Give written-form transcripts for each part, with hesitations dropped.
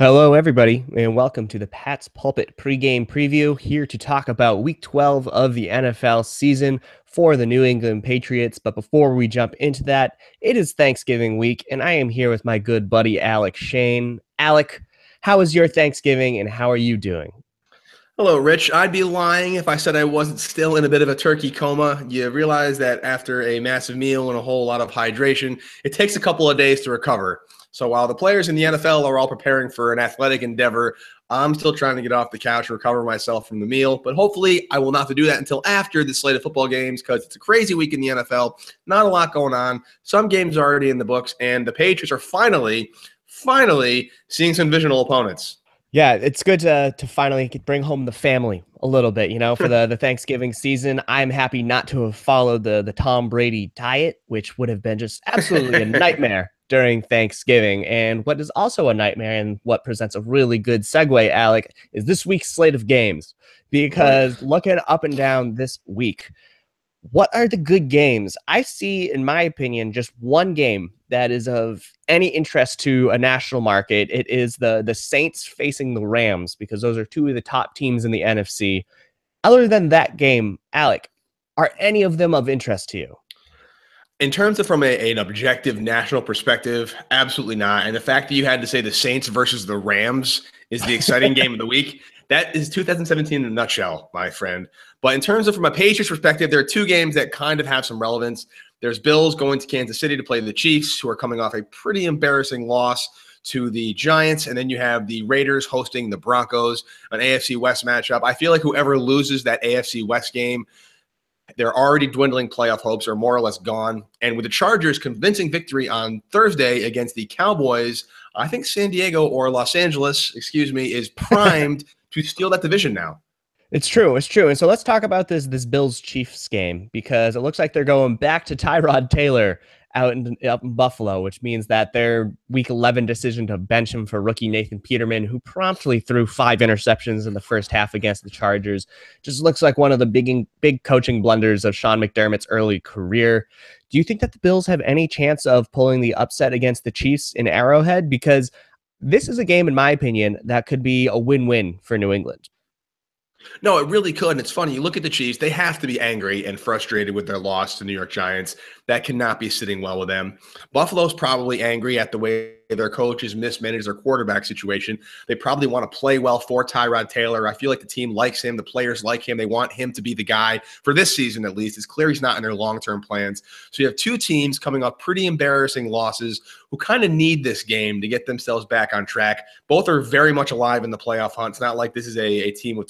Hello, everybody, and welcome to the Pat's Pulpit Pregame Preview. Here to talk about Week 12 of the NFL season for the New England Patriots. But before we jump into that, it is Thanksgiving week, and I am here with my good buddy Alec Shane. Alec, how was your Thanksgiving, and how are you doing? Hello, Rich. I'd be lying if I said I wasn't still in a bit of a turkey coma. You realize that after a massive meal and a whole lot of hydration, it takes a couple of days to recover. So while the players in the NFL are all preparing for an athletic endeavor, I'm still trying to get off the couch and recover myself from the meal. But hopefully, I will not have to do that until after the slate of football games because it's a crazy week in the NFL. Not a lot going on. Some games are already in the books, and the Patriots are finally seeing some divisional opponents. Yeah, it's good to finally bring home the family a little bit, for the Thanksgiving season. I'm happy not to have followed the Tom Brady diet, which would have been just absolutely a nightmare during Thanksgiving. And what is also a nightmare and what presents a really good segue, Alec, is this week's slate of games. Because looking up and down this week, what are the good games? I see, in my opinion, just one game that is of any interest to a national market. It is the Saints facing the Rams, because those are two of the top teams in the NFC. Other than that game, Alec, are any of them of interest to you? In terms of from an objective national perspective, absolutely not. And the fact that you had to say the Saints versus the Rams is the exciting game of the week, that is 2017 in a nutshell, my friend. But in terms of from a Patriots perspective, there are two games that kind of have some relevance. There's Bills going to Kansas City to play the Chiefs, who are coming off a pretty embarrassing loss to the Giants. And then you have the Raiders hosting the Broncos, an AFC West matchup. I feel like whoever loses that AFC West game, their already dwindling playoff hopes are more or less gone. And with the Chargers' convincing victory on Thursday against the Cowboys, I think San Diego or Los Angeles, is primed to steal that division now. It's true. It's true. And so let's talk about this Bills Chiefs game, because it looks like they're going back to Tyrod Taylor out in Buffalo, which means that their Week 11 decision to bench him for rookie Nathan Peterman, who promptly threw 5 interceptions in the first half against the Chargers, just looks like one of the big coaching blunders of Sean McDermott's early career. Do you think that the Bills have any chance of pulling the upset against the Chiefs in Arrowhead? Because this is a game, in my opinion, that could be a win-win for New England. No, it really could. And it's funny. You look at the Chiefs, they have to be angry and frustrated with their loss to New York Giants. That cannot be sitting well with them. Buffalo's probably angry at the way their coaches mismanaged their quarterback situation. They probably want to play well for Tyrod Taylor. I feel like the team likes him. The players like him. They want him to be the guy for this season, at least. It's clear he's not in their long-term plans. So you have two teams coming off pretty embarrassing losses who kind of need this game to get themselves back on track. Both are very much alive in the playoff hunt. It's not like this is a game with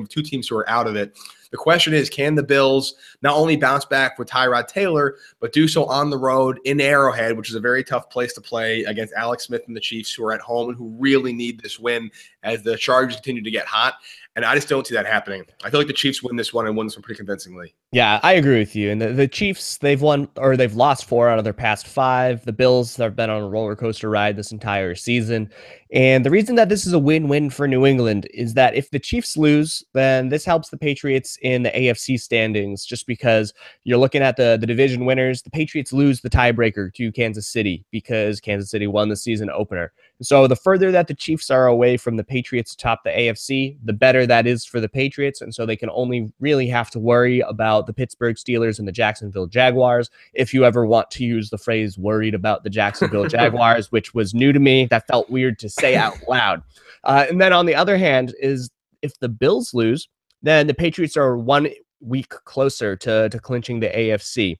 two teams who are out of it. The question is, can the Bills not only bounce back with Tyrod Taylor, but do so on the road in Arrowhead, which is a very tough place to play against Alex Smith and the Chiefs, who are at home and who really need this win as the Chargers continue to get hot. And I just don't see that happening. I feel like the Chiefs win this one and win this one pretty convincingly. Yeah, I agree with you. And the Chiefs, they've lost 4 out of their past 5. The Bills have been on a roller coaster ride this entire season. And the reason that this is a win-win for New England is that if the Chiefs lose, then this helps the Patriots in the AFC standings, just because you're looking at the division winners. The Patriots lose the tiebreaker to Kansas City because Kansas City won the season opener. So the further that the Chiefs are away from the Patriots atop the AFC, the better that is for the Patriots. And so they can only really have to worry about the Pittsburgh Steelers and the Jacksonville Jaguars. If you ever want to use the phrase worried about the Jacksonville Jaguars, which was new to me, that felt weird to say out loud. And then on the other hand is, if the Bills lose, then the Patriots are 1 week closer to clinching the AFC.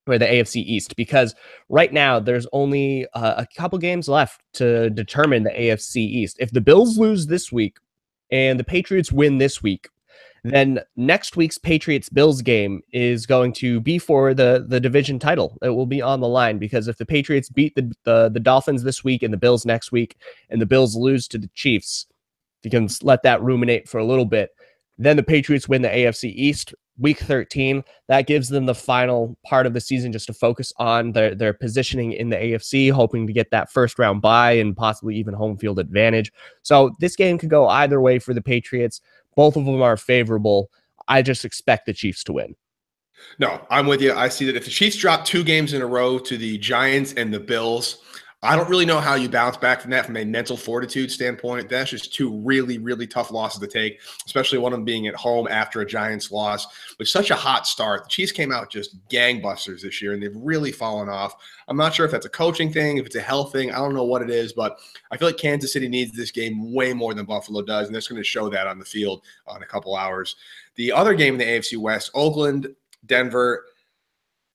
Or the AFC East, because right now there's only a couple games left to determine the AFC East. If the Bills lose this week and the Patriots win this week, then next week's Patriots-Bills game is going to be for the division title. It will be on the line, because if the Patriots beat the Dolphins this week and the Bills next week, and the Bills lose to the Chiefs, you can let that ruminate for a little bit. Then the Patriots win the AFC East. Week 13, that gives them the final part of the season just to focus on their positioning in the AFC, hoping to get that first round bye and possibly even home field advantage. So this game could go either way for the Patriots. Both of them are favorable. I just expect the Chiefs to win. No, I'm with you. I see that if the Chiefs drop 2 games in a row to the Giants and the Bills, I don't really know how you bounce back from that from a mental fortitude standpoint. That's just two really, really tough losses to take, especially one of them being at home after a Giants loss with such a hot start. The Chiefs came out just gangbusters this year, and they've really fallen off. I'm not sure if that's a coaching thing, if it's a health thing. I don't know what it is, but I feel like Kansas City needs this game way more than Buffalo does, and that's going to show that on the field in a couple hours. The other game in the AFC West, Oakland, Denver.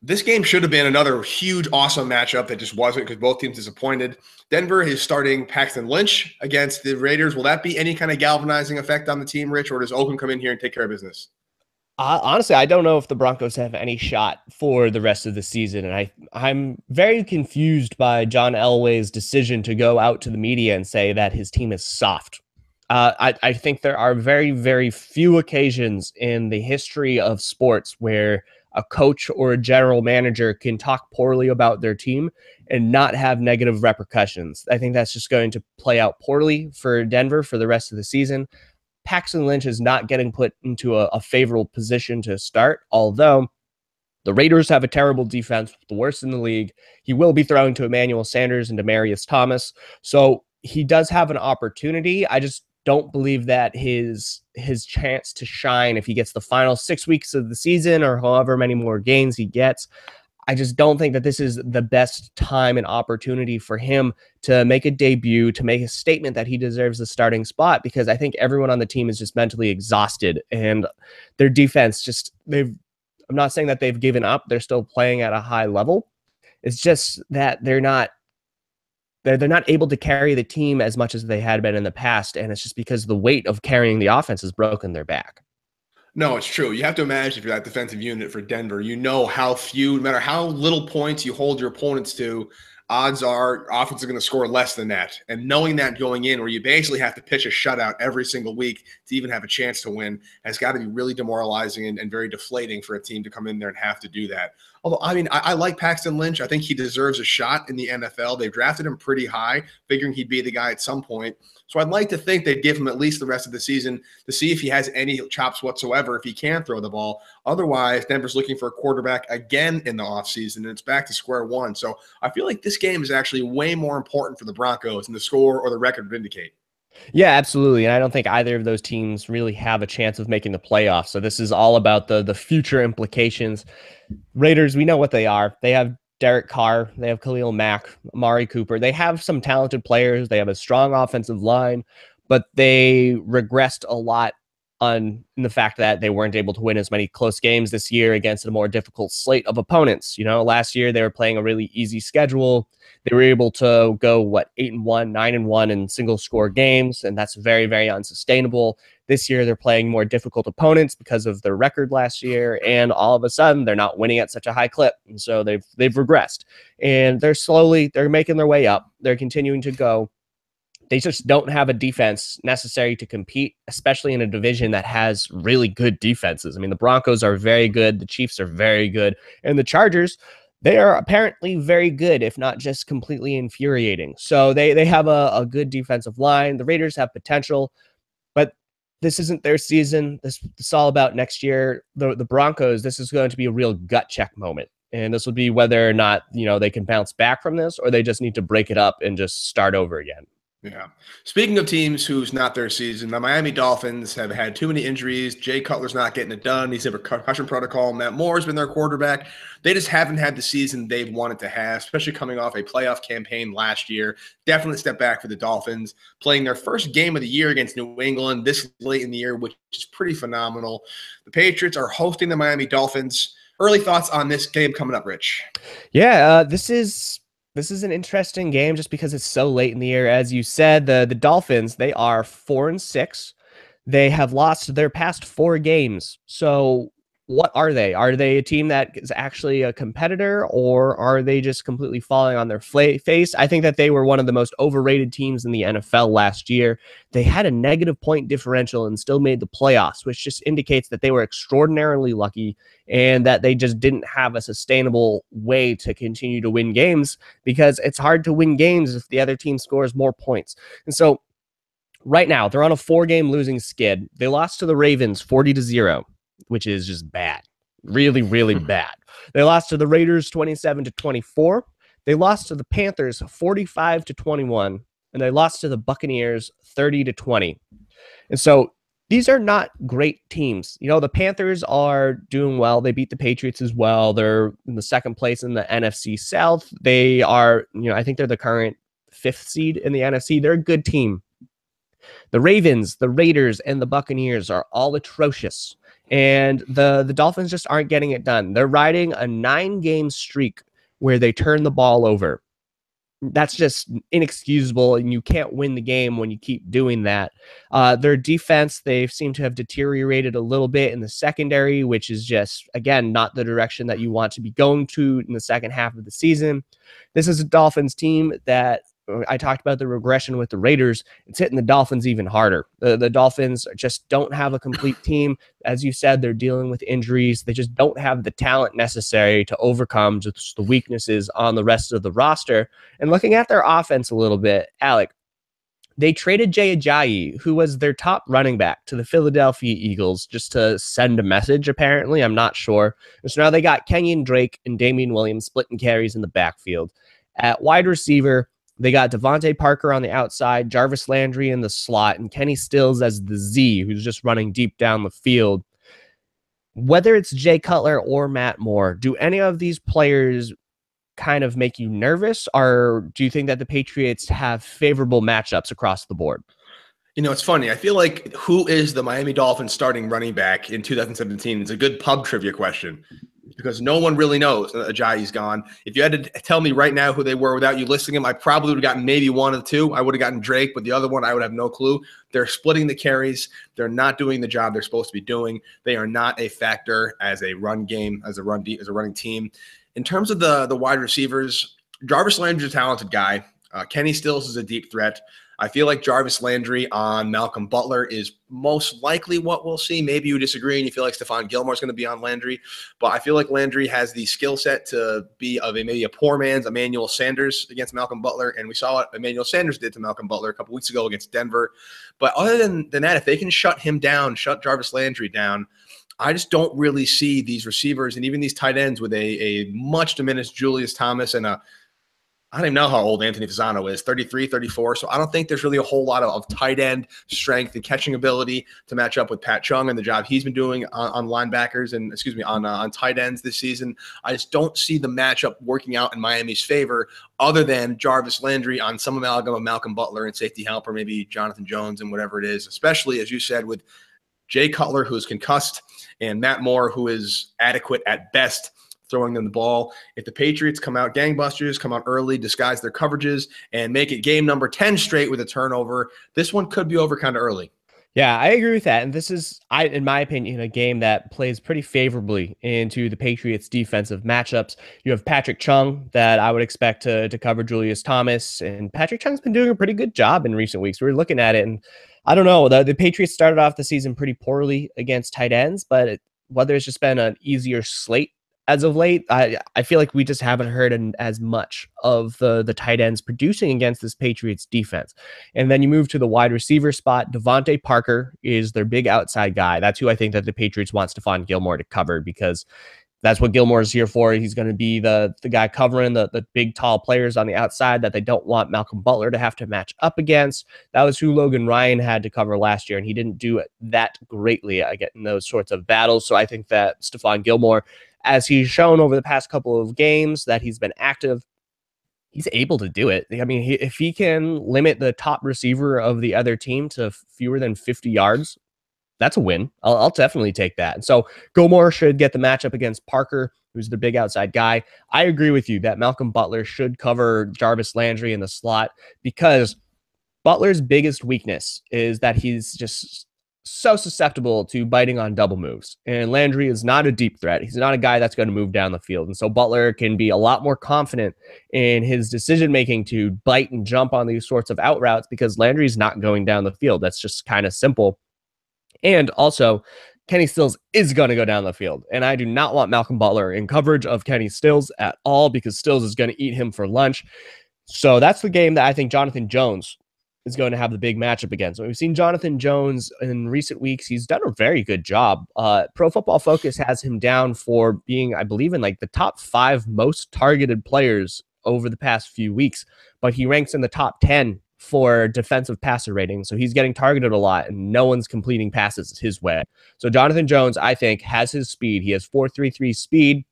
This game should have been another huge, awesome matchup that just wasn't because both teams disappointed. Denver is starting Paxton Lynch against the Raiders. Will that be any kind of galvanizing effect on the team, Rich, or does Oakland come in here and take care of business? Honestly, I don't know if the Broncos have any shot for the rest of the season, and I'm very confused by John Elway's decision to go out to the media and say that his team is soft. I think there are very, very few occasions in the history of sports where a coach or a general manager can talk poorly about their team and not have negative repercussions. I think that's just going to play out poorly for Denver for the rest of the season. Paxton Lynch is not getting put into a favorable position to start, although the Raiders have a terrible defense, the worst in the league. He will be throwing to Emmanuel Sanders and Demaryius Thomas, so he does have an opportunity. I just don't believe that his chance to shine, if he gets the final 6 weeks of the season or however many more games he gets, I just don't think that this is the best time and opportunity for him to make a debut, to make a statement that he deserves the starting spot, because I think everyone on the team is just mentally exhausted, and their defense I'm not saying that they've given up. They're still playing at a high level. It's just that they're not able to carry the team as much as they had been in the past, and it's just because the weight of carrying the offense has broken their back. No, it's true. You have to imagine if you're that defensive unit for Denver, you know how few, no matter how little points you hold your opponents to, odds are offense is going to score less than that. And knowing that going in, where you basically have to pitch a shutout every single week to even have a chance to win, has got to be really demoralizing and very deflating for a team to come in there and have to do that. Although, I mean, I like Paxton Lynch. I think he deserves a shot in the NFL. They've drafted him pretty high, figuring he'd be the guy at some point. So I'd like to think they'd give him at least the rest of the season to see if he has any chops whatsoever, if he can throw the ball. Otherwise, Denver's looking for a quarterback again in the offseason, and it's back to square one. So I feel like this game is actually way more important for the Broncos than the score or the record would indicate. Yeah, absolutely. And I don't think either of those teams really have a chance of making the playoffs. So this is all about the future implications. Raiders, we know what they are. They have Derek Carr. They have Khalil Mack, Amari Cooper. They have some talented players. They have a strong offensive line, but they regressed a lot in the fact that they weren't able to win as many close games this year against a more difficult slate of opponents. You know, last year they were playing a really easy schedule. They were able to go 8-1, 9-1 in single score games, and that's very, very unsustainable. This year they're playing more difficult opponents because of their record last year, and all of a sudden they're not winning at such a high clip, and so they've regressed. And they're making their way up. They're continuing to go. They just don't have a defense necessary to compete, especially in a division that has really good defenses. I mean, the Broncos are very good. The Chiefs are very good. And the Chargers, they are apparently very good, if not just completely infuriating. So they have a good defensive line. The Raiders have potential, but this isn't their season. This is all about next year. The Broncos, this is going to be a real gut check moment. And this will be whether or not, they can bounce back from this, or they just need to break it up and just start over again. Yeah. Speaking of teams who's not their season, the Miami Dolphins have had too many injuries. Jay Cutler's not getting it done. He's in a concussion protocol. Matt Moore's been their quarterback. They just haven't had the season they've wanted to have, especially coming off a playoff campaign last year. Definitely a step back for the Dolphins, playing their first game of the year against New England this late in the year, which is pretty phenomenal. The Patriots are hosting the Miami Dolphins. Early thoughts on this game coming up, Rich? Yeah, this is an interesting game just because it's so late in the year. As you said, the Dolphins, they are 4-6. They have lost their past 4 games. So what are they? Are they a team that is actually a competitor, or are they just completely falling on their face? I think that they were one of the most overrated teams in the NFL last year. They had a negative point differential and still made the playoffs, which just indicates that they were extraordinarily lucky and that they just didn't have a sustainable way to continue to win games, because it's hard to win games if the other team scores more points. And so right now they're on a 4-game losing skid. They lost to the Ravens 40-0, which is just bad. Really, really bad. They lost to the Raiders 27-24. They lost to the Panthers 45-21, and they lost to the Buccaneers 30-20. And so these are not great teams. The Panthers are doing well. They beat the Patriots as well. They're in the second place in the NFC South. They are, I think they're the current fifth seed in the NFC. They're a good team. The Ravens, the Raiders, and the Buccaneers are all atrocious. And the Dolphins just aren't getting it done. They're riding a 9-game streak where they turn the ball over. That's just inexcusable, and you can't win the game when you keep doing that. Their defense, they seem to have deteriorated a little bit in the secondary, which is just, again, not the direction that you want to be going to in the second half of the season. This is a Dolphins team that I talked about the regression with the Raiders. It's hitting the Dolphins even harder. The Dolphins just don't have a complete team. As you said, they're dealing with injuries. They just don't have the talent necessary to overcome just the weaknesses on the rest of the roster. And looking at their offense a little bit, Alec, they traded Jay Ajayi, who was their top running back, to the Philadelphia Eagles just to send a message, apparently. I'm not sure. So now they got Kenyon Drake and Damian Williams splitting carries in the backfield. At wide receiver, they got Devontae Parker on the outside, Jarvis Landry in the slot, and Kenny Stills as the Z, who's just running deep down the field. Whether it's Jay Cutler or Matt Moore, do any of these players kind of make you nervous, or do you think that the Patriots have favorable matchups across the board? It's funny. I feel like who is the Miami Dolphins starting running back in 2017 is a good pub trivia question, because no one really knows. Ajayi's gone. If you had to tell me right now who they were without you listing them, I probably would have gotten maybe one of the two. I would have gotten Drake, but the other one, I would have no clue. They're splitting the carries. They're not doing the job they're supposed to be doing. They are not a factor as a run game, as a running team. In terms of the wide receivers, Jarvis Landry's a talented guy. Kenny Stills is a deep threat. I feel like Jarvis Landry on Malcolm Butler is most likely what we'll see. Maybe you disagree and you feel like Stephon Gilmore is going to be on Landry, but I feel like Landry has the skill set to be maybe a poor man's Emmanuel Sanders against Malcolm Butler, and we saw what Emmanuel Sanders did to Malcolm Butler a couple weeks ago against Denver. But other than that, if they can shut him down, shut Jarvis Landry down, I just don't really see these receivers and even these tight ends with a much diminished Julius Thomas and I don't even know how old Anthony Fasano is, 33, 34. So I don't think there's really a whole lot of tight end strength and catching ability to match up with Pat Chung and the job he's been doing on linebackers and, on tight ends this season. I just don't see the matchup working out in Miami's favor other than Jarvis Landry on some amalgam of Malcolm Butler and safety help, or maybe Jonathan Jones and whatever it is, especially, as you said, with Jay Cutler, who's concussed, and Matt Moore, who is adequate at best throwing them the ball. If the Patriots come out gangbusters, come out early, disguise their coverages, and make it game number 10 straight with a turnover, this one could be over kind of early. Yeah, I agree with that. And this is, in my opinion, a game that plays pretty favorably into the Patriots' defensive matchups. You have Patrick Chung that I would expect to cover Julius Thomas, and Patrick Chung's been doing a pretty good job in recent weeks. We were looking at it, and I don't know, the Patriots started off the season pretty poorly against tight ends, but whether it's just been an easier slate as of late, I feel like we just haven't heard as much of the tight ends producing against this Patriots defense. And then you move to the wide receiver spot. Devontae Parker is their big outside guy. That's who I think that the Patriots want Stephon Gilmore to cover, because that's what Gilmore is here for. He's going to be the guy covering the big, tall players on the outside that they don't want Malcolm Butler to have to match up against. That was who Logan Ryan had to cover last year, and he didn't do it that greatly in those sorts of battles. So I think that Stephon Gilmore, as he's shown over the past couple of games that he's been active, he's able to do it. I mean, if he can limit the top receiver of the other team to fewer than 50 yards, that's a win. I'll definitely take that. And so Gilmore should get the matchup against Parker, who's the big outside guy. I agree with you that Malcolm Butler should cover Jarvis Landry in the slot, because Butler's biggest weakness is that he's just so susceptible to biting on double moves. And Landry is not a deep threat. He's not a guy that's going to move down the field. And so Butler can be a lot more confident in his decision-making to bite and jump on these sorts of out routes, because Landry's not going down the field. That's just kind of simple. And also, Kenny Stills is going to go down the field. And I do not want Malcolm Butler in coverage of Kenny Stills at all, because Stills is going to eat him for lunch. So that's the game that I think Jonathan Jones is going to have the big matchup against. So we've seen Jonathan Jones in recent weeks. He's done a very good job. Pro Football Focus has him down for being, I believe, in like the top 5 most targeted players over the past few weeks, but he ranks in the top 10 for defensive passer rating. So he's getting targeted a lot and no one's completing passes his way. So Jonathan Jones, I think, has his speed. He has 4.33 speed.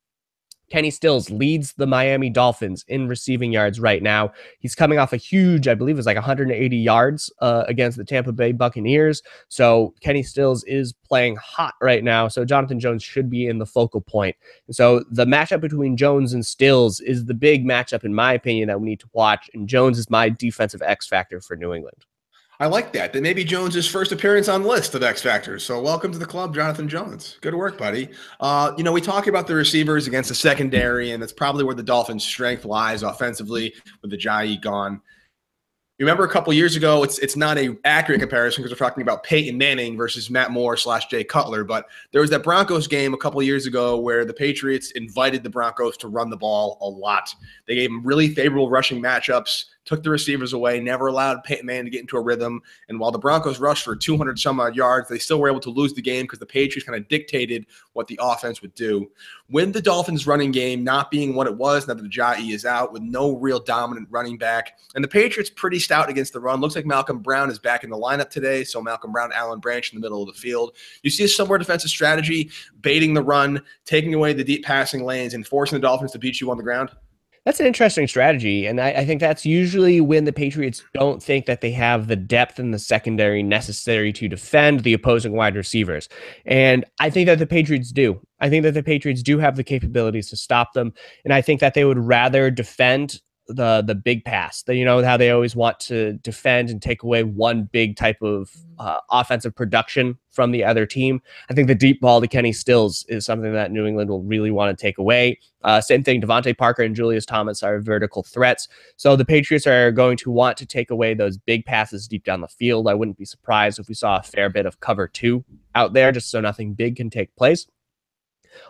Kenny Stills leads the Miami Dolphins in receiving yards right now. He's coming off a huge, I believe it was like 180 yards against the Tampa Bay Buccaneers. So Kenny Stills is playing hot right now. So Jonathan Jones should be in the focal point. And so the matchup between Jones and Stills is the big matchup, in my opinion, that we need to watch. And Jones is my defensive X factor for New England. I like that. That may be Jones's first appearance on the list of X Factors. So welcome to the club, Jonathan Jones. Good work, buddy. We talk about the receivers against the secondary, and that's probably where the Dolphins' strength lies offensively with the Ajayi gone. Remember a couple years ago, it's not a accurate comparison because we're talking about Peyton Manning versus Matt Moore / Jay Cutler, but there was that Broncos game a couple years ago where the Patriots invited the Broncos to run the ball a lot. They gave them really favorable rushing matchups, took the receivers away, never allowed Peyton Manning to get into a rhythm. And while the Broncos rushed for 200 some odd yards, they still were able to lose the game because the Patriots kind of dictated what the offense would do. With the Dolphins running game not being what it was, now that Ajayi is out with no real dominant running back, and the Patriots pretty stout against the run. Looks like Malcolm Brown is back in the lineup today. So Malcolm Brown, Allen Branch in the middle of the field. You see a similar defensive strategy, baiting the run, taking away the deep passing lanes, and forcing the Dolphins to beat you on the ground? That's an interesting strategy. And I think that's usually when the Patriots don't think that they have the depth in the secondary necessary to defend the opposing wide receivers. And I think that the Patriots do. I think that the Patriots do have the capabilities to stop them. And I think that they would rather defend the big pass. You know how they always want to defend and take away one big type of offensive production from the other team. I think the deep ball to Kenny Stills is something that New England will really want to take away. Same thing, Devontae Parker and Julius Thomas are vertical threats. So the Patriots are going to want to take away those big passes deep down the field. I wouldn't be surprised if we saw a fair bit of cover 2 out there just so nothing big can take place.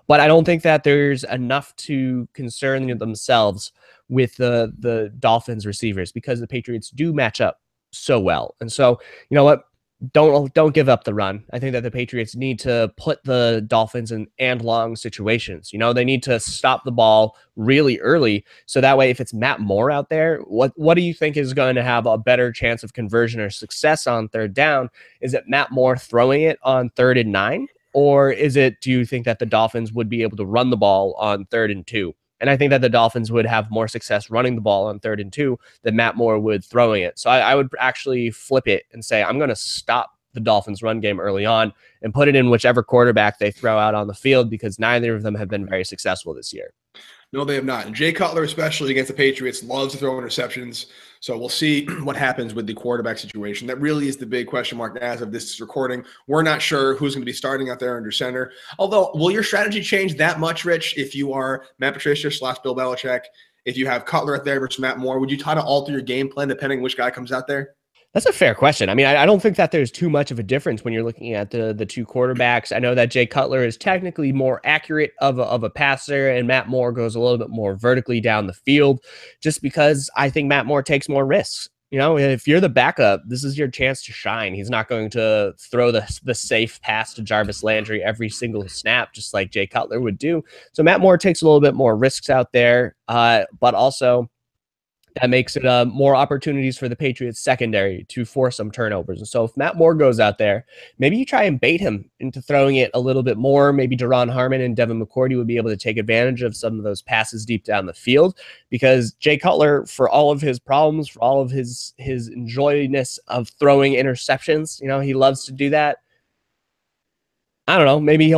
But I don't think that there's enough to concern themselves with the Dolphins receivers because the Patriots do match up so well. And so, you know what? Don't give up the run. I think that the Patriots need to put the Dolphins in and long situations. You know, they need to stop the ball really early. So that way, if it's Matt Moore out there, what do you think is going to have a better chance of conversion or success on third down? Is it Matt Moore throwing it on 3rd and 9? Or do you think that the Dolphins would be able to run the ball on 3rd and 2? And I think that the Dolphins would have more success running the ball on 3rd and 2 than Matt Moore would throwing it. So I would actually flip it and say, I'm going to stop the Dolphins run game early on and put it in whichever quarterback they throw out on the field because neither of them have been very successful this year. No, they have not. And Jay Cutler, especially against the Patriots, loves to throw interceptions. So we'll see what happens with the quarterback situation. That really is the big question mark as of this recording. We're not sure who's going to be starting out there under center. Although, will your strategy change that much, Rich, if you are Matt Patricia / Bill Belichick? If you have Cutler out there versus Matt Moore, would you try to alter your game plan depending which guy comes out there? That's a fair question. I mean, I don't think that there's too much of a difference when you're looking at the two quarterbacks. I know that Jay Cutler is technically more accurate of a passer, and Matt Moore goes a little bit more vertically down the field, just because I think Matt Moore takes more risks. You know, if you're the backup, this is your chance to shine. He's not going to throw the safe pass to Jarvis Landry every single snap, just like Jay Cutler would do. So Matt Moore takes a little bit more risks out there, but also that makes it more opportunities for the Patriots secondary to force some turnovers. And so if Matt Moore goes out there, maybe you try and bait him into throwing it a little bit more. Maybe Daron Harmon and Devin McCourty would be able to take advantage of some of those passes deep down the field, because Jay Cutler, for all of his problems, for all of his enjoyness of throwing interceptions, you know, he loves to do that. I don't know. Maybe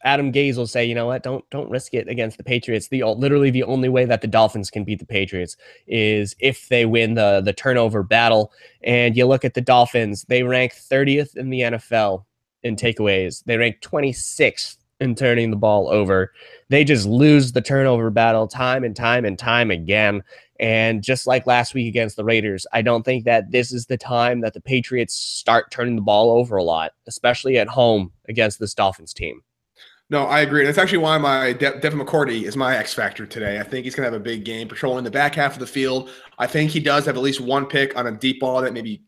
Adam Gase will say, you know what, don't risk it against the Patriots. Literally the only way that the Dolphins can beat the Patriots is if they win the turnover battle. And you look at the Dolphins, they rank 30th in the NFL in takeaways. They rank 26th in turning the ball over. They just lose the turnover battle time and time and time again. And just like last week against the Raiders, I don't think that this is the time that the Patriots start turning the ball over a lot, especially at home against this Dolphins team. No, I agree. That's actually why my Devin McCourty is my X factor today. I think he's going to have a big game patrolling the back half of the field. I think he does have at least one pick on a deep ball that maybe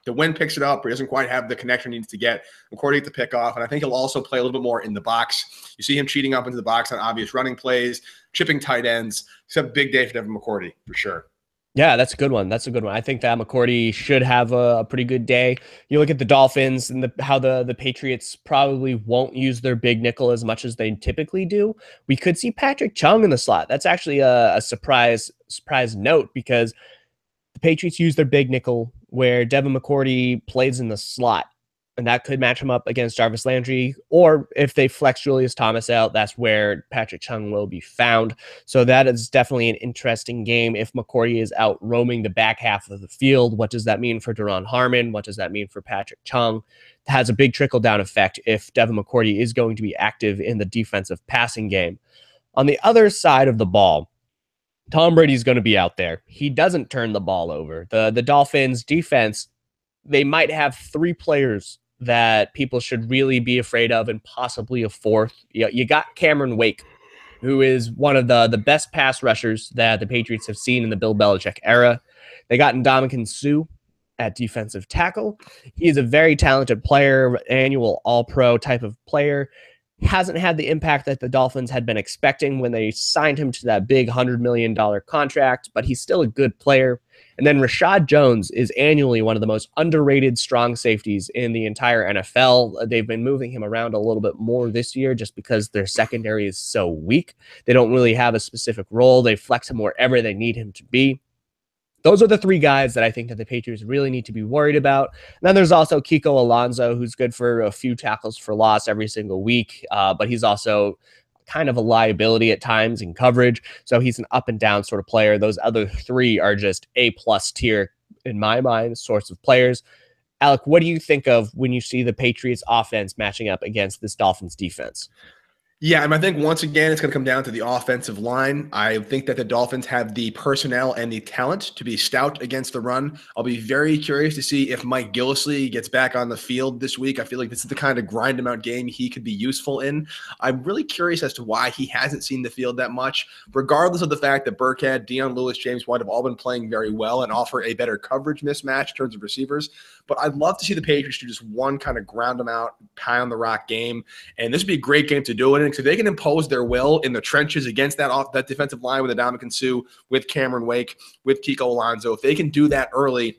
The wind picks it up, but he doesn't quite have the connection he needs to get. McCourty at the pickoff, and I think he'll also play a little bit more in the box. You see him cheating up into the box on obvious running plays, chipping tight ends. It's a big day for Devin McCourty, for sure. Yeah, that's a good one. That's a good one. I think that McCourty should have a pretty good day. You look at the Dolphins and how the Patriots probably won't use their big nickel as much as they typically do. We could see Patrick Chung in the slot. That's actually a surprise note because the Patriots use their big nickel where Devin McCourty plays in the slot. And that could match him up against Jarvis Landry. Or if they flex Julius Thomas out, that's where Patrick Chung will be found. So that is definitely an interesting game. If McCourty is out roaming the back half of the field, what does that mean for Duron Harmon? What does that mean for Patrick Chung? It has a big trickle-down effect if Devin McCourty is going to be active in the defensive passing game. On the other side of the ball, Tom Brady's going to be out there. He doesn't turn the ball over. The Dolphins defense, they might have 3 players that people should really be afraid of and possibly a 4th. You got Cameron Wake, who is one of the best pass rushers that the Patriots have seen in the Bill Belichick era. They got Ndamukong Suh at defensive tackle. He is a very talented player, annual all-pro type of player. Hasn't had the impact that the Dolphins had been expecting when they signed him to that big $100 million contract, but he's still a good player. And then Rashad Jones is annually one of the most underrated strong safeties in the entire NFL. They've been moving him around a little bit more this year just because their secondary is so weak. They don't really have a specific role. They flex him wherever they need him to be. Those are the 3 guys that I think that the Patriots really need to be worried about. And then there's also Kiko Alonso, who's good for a few tackles for loss every single week, but he's also kind of a liability at times in coverage. So he's an up and down sort of player. Those other 3 are just A+ tier, in my mind, sorts of players. Alec, what do you think of when you see the Patriots offense matching up against this Dolphins defense? Yeah, I think once again, it's going to come down to the offensive line. I think that the Dolphins have the personnel and the talent to be stout against the run. I'll be very curious to see if Mike Gillislee gets back on the field this week. I feel like this is the kind of grind him out game he could be useful in. I'm really curious as to why he hasn't seen the field that much, regardless of the fact that Burkhead, Dion Lewis, James White have all been playing very well and offer a better coverage mismatch in terms of receivers. But I'd love to see the Patriots do just one kind of ground them out, pound the rock game. And this would be a great game to do it in. So they can impose their will in the trenches against that defensive line with Ndamukong Suh, with Cameron Wake, with Kiko Alonso. If they can do that early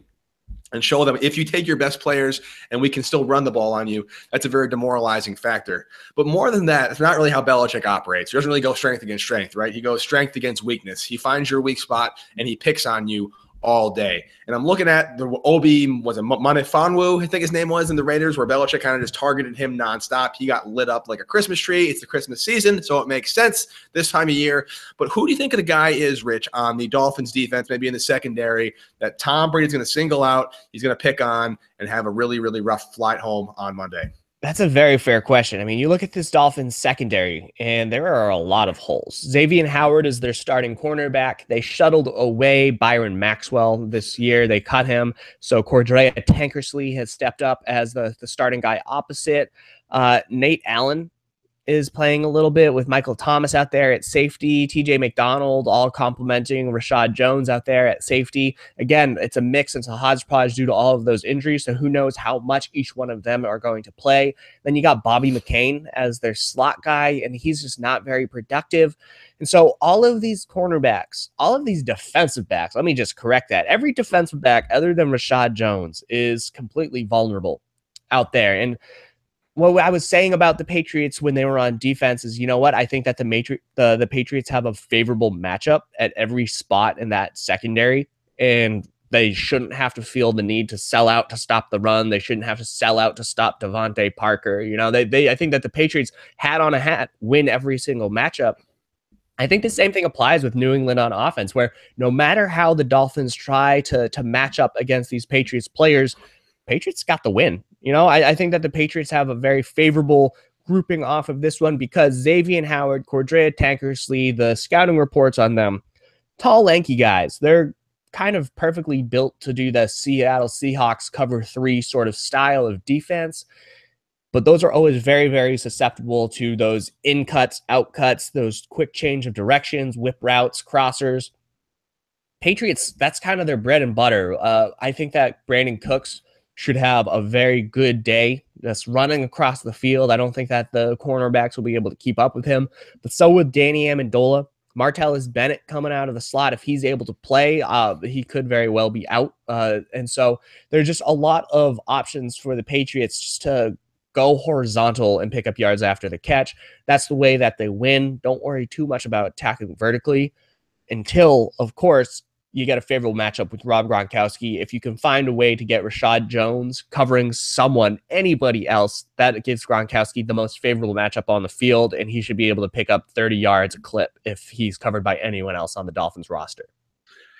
and show them if you take your best players and we can still run the ball on you, that's a very demoralizing factor. But more than that, it's not really how Belichick operates. He doesn't really go strength against strength, right? He goes strength against weakness. He finds your weak spot and he picks on you all day. And I'm looking at the Obi, was it Monifanwu, I think his name was, in the Raiders, where Belichick kind of just targeted him nonstop. He got lit up like a Christmas tree. It's the Christmas season, so it makes sense this time of year. But who do you think the guy is, Rich, on the Dolphins defense, maybe in the secondary, that Tom Brady's going to single out, he's going to pick on, and have a really, really rough flight home on Monday? That's a very fair question. I mean, you look at this Dolphins secondary, and there are a lot of holes. Xavier Howard is their starting cornerback. They shuttled away Byron Maxwell this year. They cut him. So Cordrea Tankersley has stepped up as the starting guy opposite. Nate Allen is playing a little bit with Michael Thomas out there at safety, TJ McDonald all complimenting Rashad Jones out there at safety. Again, it's a mix. It's a hodgepodge due to all of those injuries, so who knows how much each one of them are going to play. Then you got Bobby McCain as their slot guy, and he's just not very productive. And so all of these cornerbacks, all of these defensive backs, let me just correct that. Every defensive back other than Rashad Jones is completely vulnerable out there. And what I was saying about the Patriots when they were on defense is, you know what? I think that the Patriots have a favorable matchup at every spot in that secondary, and they shouldn't have to feel the need to sell out to stop the run. They shouldn't have to sell out to stop Devontae Parker. You know, I think that the Patriots hat on a hat win every single matchup. I think the same thing applies with New England on offense, where no matter how the Dolphins try to match up against these Patriots players, Patriots got the win. You know, I think that the Patriots have a very favorable grouping off of this one because Xavier Howard, Cordrea Tankersley, the scouting reports on them, tall, lanky guys. They're kind of perfectly built to do the Seattle Seahawks cover 3 sort of style of defense. But those are always very, very susceptible to those in-cuts, out-cuts, those quick change of directions, whip routes, crossers. Patriots, that's kind of their bread and butter. I think that Brandon Cooks should have a very good day just running across the field. I don't think that the cornerbacks will be able to keep up with him, but so with Danny Amendola. Martellus Bennett coming out of the slot, if he's able to play, he could very well be out. And so there's just a lot of options for the Patriots just to go horizontal and pick up yards after the catch. That's the way that they win. Don't worry too much about tackling vertically until, of course, you get a favorable matchup with Rob Gronkowski. If you can find a way to get Rashad Jones covering someone, anybody else, that gives Gronkowski the most favorable matchup on the field, and he should be able to pick up 30 yards a clip if he's covered by anyone else on the Dolphins roster.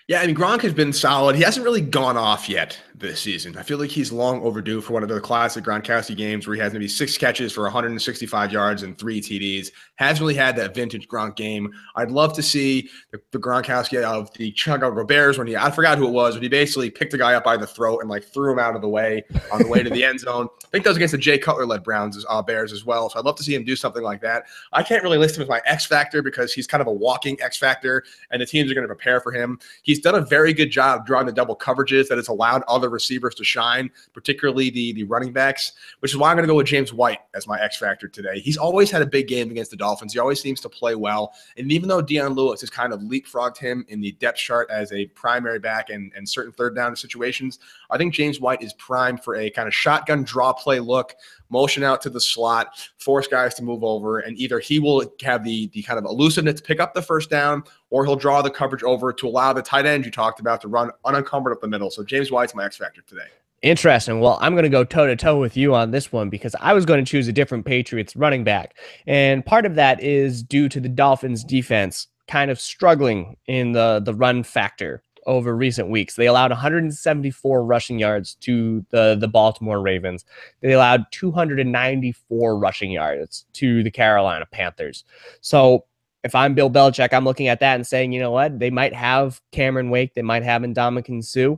Yeah, I mean, Gronk has been solid. He hasn't really gone off yet this season. I feel like he's long overdue for one of the classic Gronkowski games where he has maybe 6 catches for 165 yards and 3 TDs. Hasn't really had that vintage Gronk game. I'd love to see the Gronkowski of the Chicago Bears when I forgot who it was, but he basically picked a guy up by the throat and like threw him out of the way on the way to the end zone. I think that was against the Jay Cutler-led Bears as well. So I'd love to see him do something like that. I can't really list him as my X factor because he's kind of a walking X factor, and the teams are going to prepare for him. He's done a very good job drawing the double coverages that has allowed other receivers to shine, particularly the running backs, which is why I'm going to go with James White as my X factor today. He's always had a big game against the Dolphins. He always seems to play well. And even though Deion Lewis has kind of leapfrogged him in the depth chart as a primary back and certain third down situations, I think James White is primed for a kind of shotgun draw play look, motion out to the slot, force guys to move over, and either he will have the kind of elusiveness to pick up the first down, or he'll draw the coverage over to allow the tight end you talked about to run unencumbered up the middle. So James White's my X factor today. Interesting. Well, I'm going to go toe-to-toe with you on this one because I was going to choose a different Patriots running back. And part of that is due to the Dolphins defense kind of struggling in the run factor over recent weeks. They allowed 174 rushing yards to the Baltimore Ravens. They allowed 294 rushing yards to the Carolina Panthers. So if I'm Bill Belichick, I'm looking at that and saying, you know what? They might have Cameron Wake. They might have Ndamukong Suh.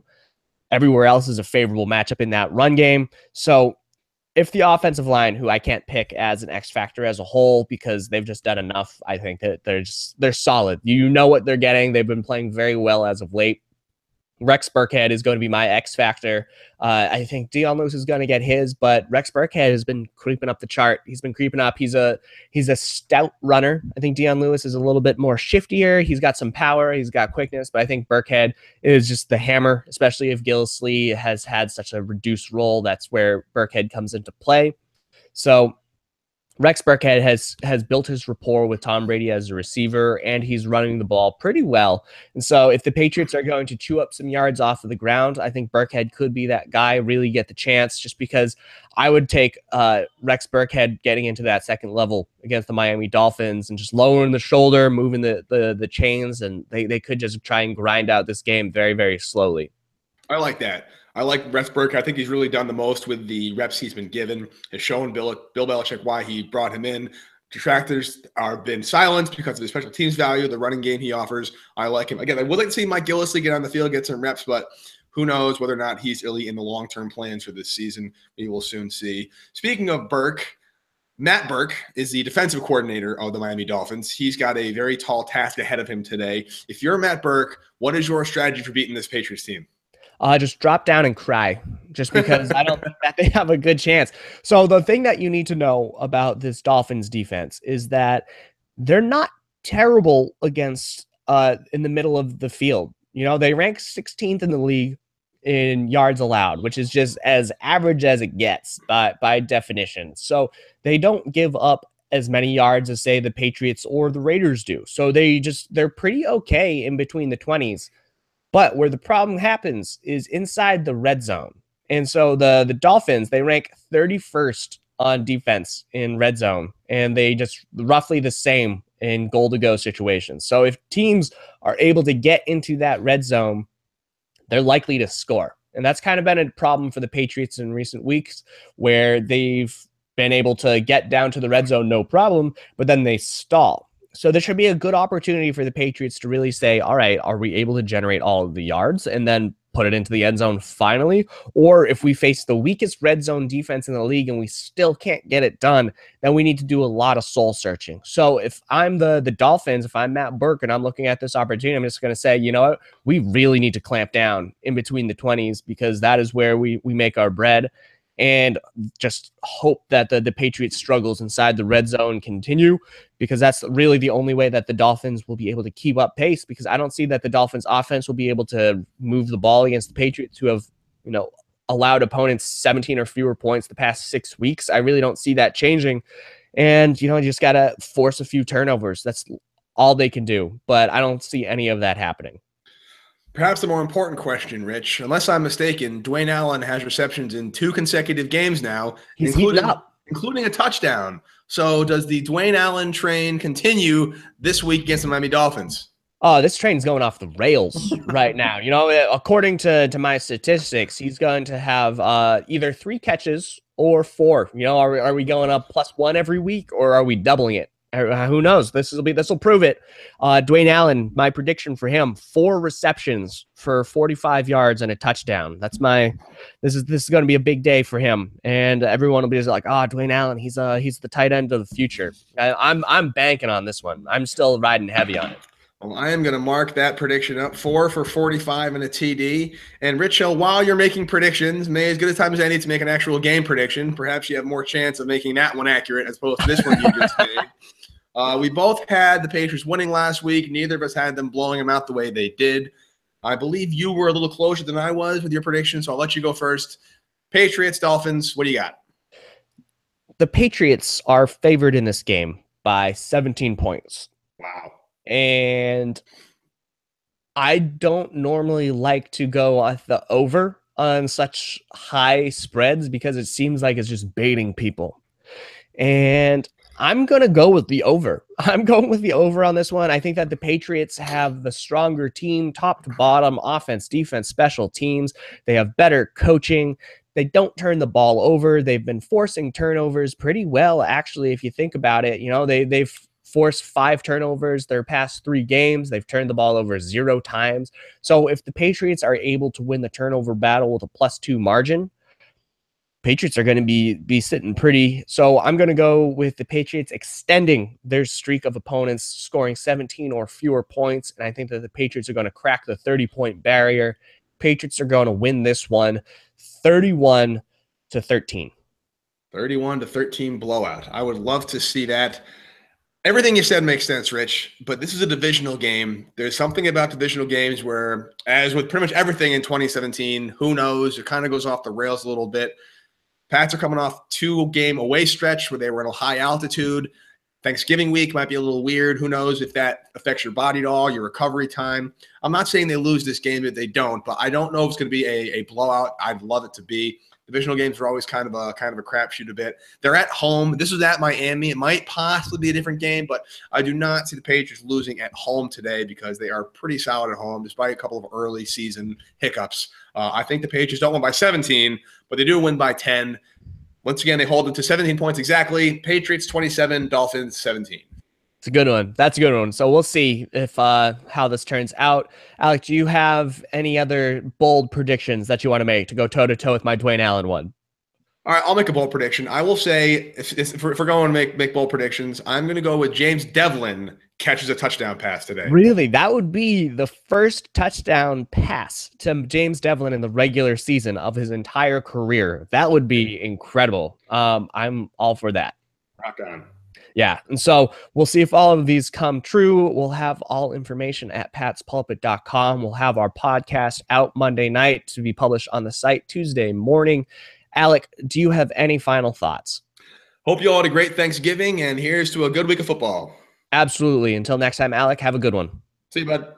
Everywhere else is a favorable matchup in that run game. So if the offensive line, who I can't pick as an X factor as a whole because they've just done enough, I think that they're solid. You know what they're getting. They've been playing very well as of late. Rex Burkhead is going to be my X factor. I think Deion Lewis is going to get his, but Rex Burkhead has been creeping up the chart. He's been creeping up. He's a stout runner. I think Deion Lewis is a little bit more shiftier. He's got some power. He's got quickness, but I think Burkhead is just the hammer, especially if Gillislee has had such a reduced role. That's where Burkhead comes into play. So Rex Burkhead has built his rapport with Tom Brady as a receiver, and he's running the ball pretty well. And so if the Patriots are going to chew up some yards off of the ground, I think Burkhead could be that guy, really get the chance, just because I would take Rex Burkhead getting into that second level against the Miami Dolphins and just lowering the shoulder, moving the chains, and they could just try and grind out this game very, very slowly. I like that. I like Rex Burkhead. I think he's really done the most with the reps he's been given. Has shown Bill Belichick why he brought him in. Detractors are been silenced because of the special teams value, the running game he offers. I like him. Again, I would like to see Mike Gillislee get on the field, get some reps, but who knows whether or not he's really in the long-term plans for this season. We will soon see. Speaking of Burke, Matt Burke is the defensive coordinator of the Miami Dolphins. He's got a very tall task ahead of him today. If you're Matt Burke, what is your strategy for beating this Patriots team? Just drop down and cry just because I don't think that they have a good chance. So the thing that you need to know about this Dolphins defense is that they're not terrible against in the middle of the field. You know, they rank 16th in the league in yards allowed, which is just as average as it gets by definition. So they don't give up as many yards as, say, the Patriots or the Raiders do. So they're pretty okay in between the 20s. But where the problem happens is inside the red zone. And so the Dolphins, they rank 31st on defense in red zone, and they just roughly the same in goal-to-go situations. So if teams are able to get into that red zone, they're likely to score. And that's kind of been a problem for the Patriots in recent weeks, where they've been able to get down to the red zone no problem, but then they stall. So there should be a good opportunity for the Patriots to really say, all right, are we able to generate all of the yards and then put it into the end zone finally. Or if we face the weakest red zone defense in the league and we still can't get it done, then we need to do a lot of soul searching. So if I'm the Dolphins, if I'm Matt Burke and I'm looking at this opportunity, I'm just going to say, you know what, we really need to clamp down in between the 20s because that is where we make our bread, and just hope that the Patriots struggles inside the red zone continue, because that's really the only way that the Dolphins will be able to keep up pace, because I don't see that the Dolphins offense will be able to move the ball against the Patriots, who have, allowed opponents 17 or fewer points the past 6 weeks. I really don't see that changing. And, you just got to force a few turnovers. That's all they can do. But I don't see any of that happening. Perhaps the more important question, Rich, unless I'm mistaken, Dwayne Allen has receptions in 2 consecutive games now, He's heating up, including a touchdown. So does the Dwayne Allen train continue this week against the Miami Dolphins? Oh, this train's going off the rails right now. According to my statistics, he's going to have either 3 catches or 4. Are we going up +1 every week, or are we doubling it? Who knows? This will prove it. Dwayne Allen, my prediction for him: 4 receptions for 45 yards and a touchdown. This is going to be a big day for him, and everyone will be just like, Dwayne Allen, he's the tight end of the future. I'm banking on this one. I'm still riding heavy on it. Well, I am going to mark that prediction up: 4 for 45 and a TD. And Rich Hill, while you're making predictions, may as good a time as any to make an actual game prediction. Perhaps you have more chance of making that one accurate as opposed to this one you just made. We both had the Patriots winning last week. Neither of us had them blowing them out the way they did. I believe you were a little closer than I was with your prediction, so I'll let you go first. Patriots, Dolphins, what do you got? The Patriots are favored in this game by 17 points. Wow. And I don't normally like to go with the over on such high spreads because it seems like it's just baiting people. And I'm going to go with the over. I'm going with the over on this one. I think that the Patriots have the stronger team, top to bottom, offense, defense, special teams. They have better coaching. They don't turn the ball over. They've been forcing turnovers pretty well, actually, if you think about it. They've forced 5 turnovers their past 3 games. They've turned the ball over 0 times. So if the Patriots are able to win the turnover battle with a +2 margin, Patriots are going to be sitting pretty. So I'm going to go with the Patriots extending their streak of opponents scoring 17 or fewer points. And I think that the Patriots are going to crack the 30-point barrier. Patriots are going to win this one 31-13. 31-13 blowout. I would love to see that. Everything you said makes sense, Rich, but this is a divisional game. There's something about divisional games where, as with pretty much everything in 2017, who knows, it kind of goes off the rails a little bit. Pats are coming off 2-game away stretch where they were in a high altitude. Thanksgiving week might be a little weird. Who knows if that affects your body at all, your recovery time. I'm not saying they lose this game if they don't, but I don't know if it's going to be a blowout. I'd love it to be. Divisional games are always kind of a crapshoot a bit. They're at home. This is at Miami. It might possibly be a different game, but I do not see the Patriots losing at home today because they are pretty solid at home despite a couple of early season hiccups. I think the Patriots don't win by 17, but they do win by 10. Once again, they hold them to 17 points exactly. Patriots 27, Dolphins 17. It's a good one. That's a good one. So we'll see if how this turns out. Alec, do you have any other bold predictions that you want to make to go toe-to-toe with my Dwayne Allen one? All right, I'll make a bold prediction. I will say, if we're going to make bold predictions, I'm going to go with James Devlin catches a touchdown pass today. Really? That would be the first touchdown pass to James Devlin in the regular season of his entire career. That would be incredible. I'm all for that. Rock on. Yeah, and so we'll see if all of these come true. We'll have all information at patspulpit.com. We'll have our podcast out Monday night to be published on the site Tuesday morning. Alec, do you have any final thoughts? Hope you all had a great Thanksgiving, and here's to a good week of football. Absolutely. Until next time, Alec, have a good one. See you, bud.